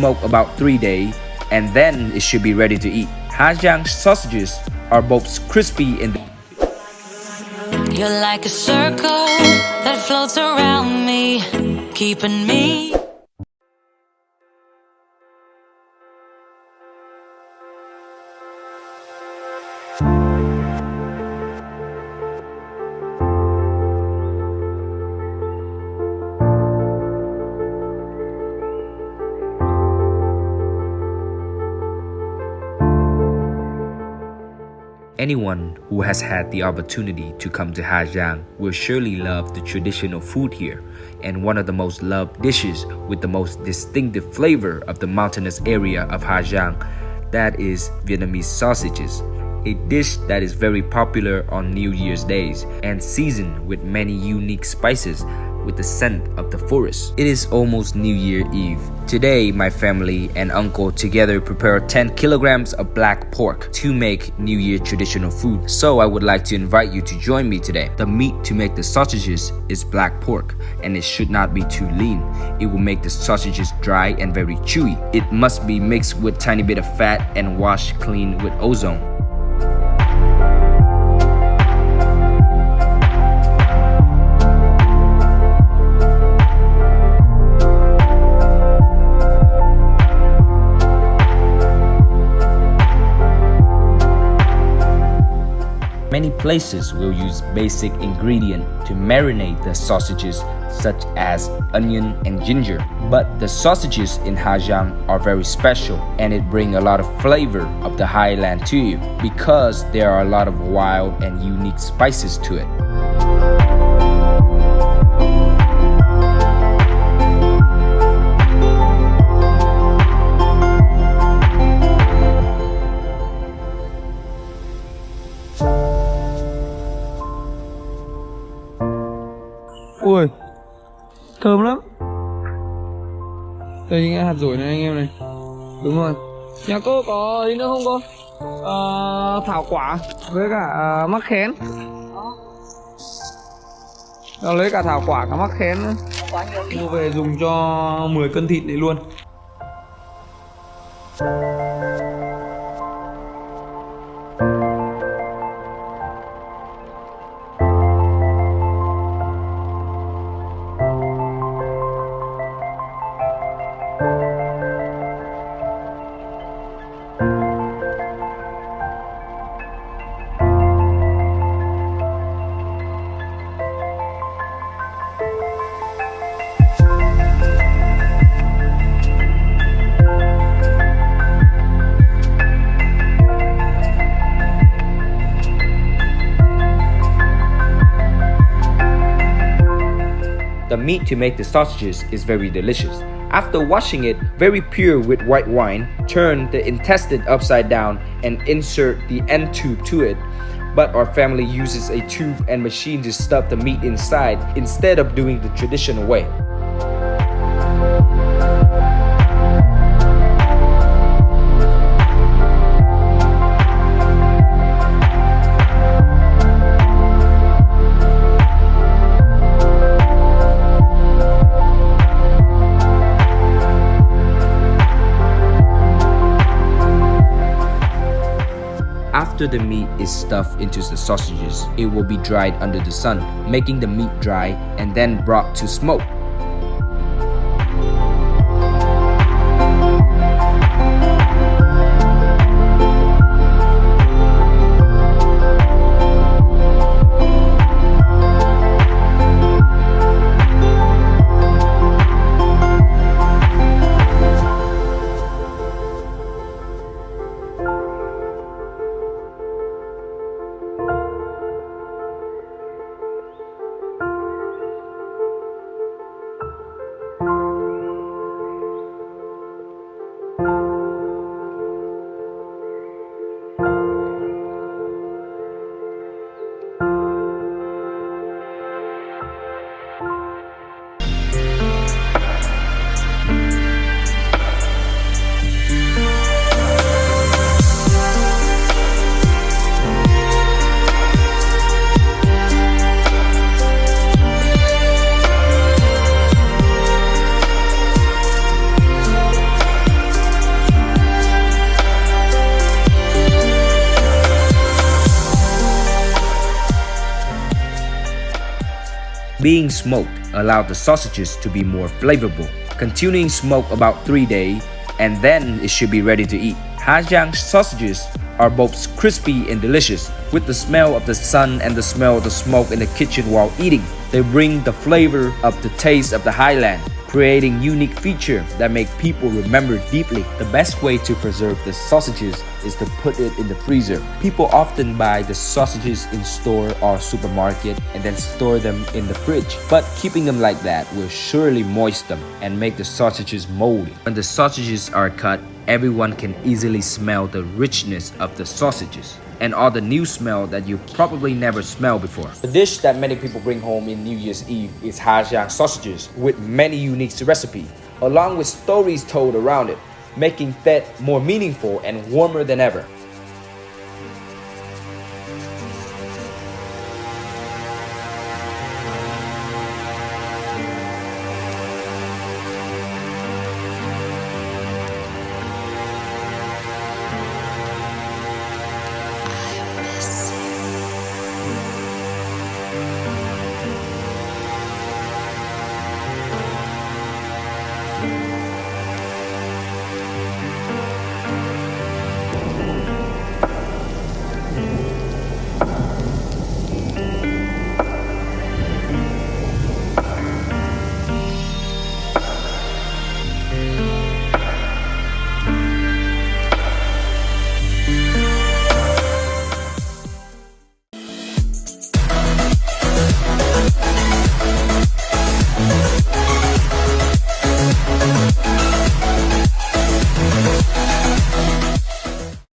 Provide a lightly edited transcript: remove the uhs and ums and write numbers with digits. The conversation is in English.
smoke about 3 days, and then it should be ready to eat. Ha Giang sausages are both crispy and You're like a circle that floats around me, keeping me. anyone who has had the opportunity to come to Ha Giang will surely love the traditional food here, and one of the most loved dishes with the most distinctive flavor of the mountainous area of Ha Giang, that is Vietnamese sausages, a dish that is very popular on New Year's days and seasoned with many unique spices with the scent of the forest. It is almost New Year Eve. Today, my family and uncle together prepare 10 kilograms of black pork to make New Year traditional food. So I would like to invite you to join me today. The meat to make the sausages is black pork, and it should not be too lean. It will make the sausages dry and very chewy. It must be mixed with tiny bit of fat and washed clean with ozone. Many places will use basic ingredient to marinate the sausages such as onion and ginger. But the sausages in Ha Giang are very special, and it brings a lot of flavor of the highland to you because there are a lot of wild and unique spices to it. Ui, thơm lắm. Đây những hạt dổi này anh em này. Đúng rồi. Nhà cô có gì nữa không cô? Thảo quả với cả mắc khén. Lấy cả thảo quả cả mắc khén nữa. Mua về dùng cho 10 cân thịt này luôn. The meat to make the sausages is very delicious. After washing it very pure with white wine, turn the intestine upside down and insert the end tube to it. But our family uses a tube and machine to stuff the meat inside instead of doing the traditional way. After the meat is stuffed into the sausages, it will be dried under the sun, making the meat dry and then brought to smoke. Being smoked allowed the sausages to be more flavorful. Continuing smoke about 3 days, and then it should be ready to eat. Ha Giang sausages are both crispy and delicious, with the smell of the sun and the smell of the smoke in the kitchen while eating. They bring the flavor of the taste of the highland, creating unique features that make people remember deeply. The best way to preserve the sausages is to put it in the freezer. People often buy the sausages in store or supermarket and then store them in the fridge. But keeping them like that will surely moist them and make the sausages moldy. When the sausages are cut, everyone can easily smell the richness of the sausages and all the new smell that you probably never smelled before. The dish that many people bring home in New Year's Eve is Ha Giang sausages with many unique recipes, along with stories told around it, making Tết more meaningful and warmer than ever.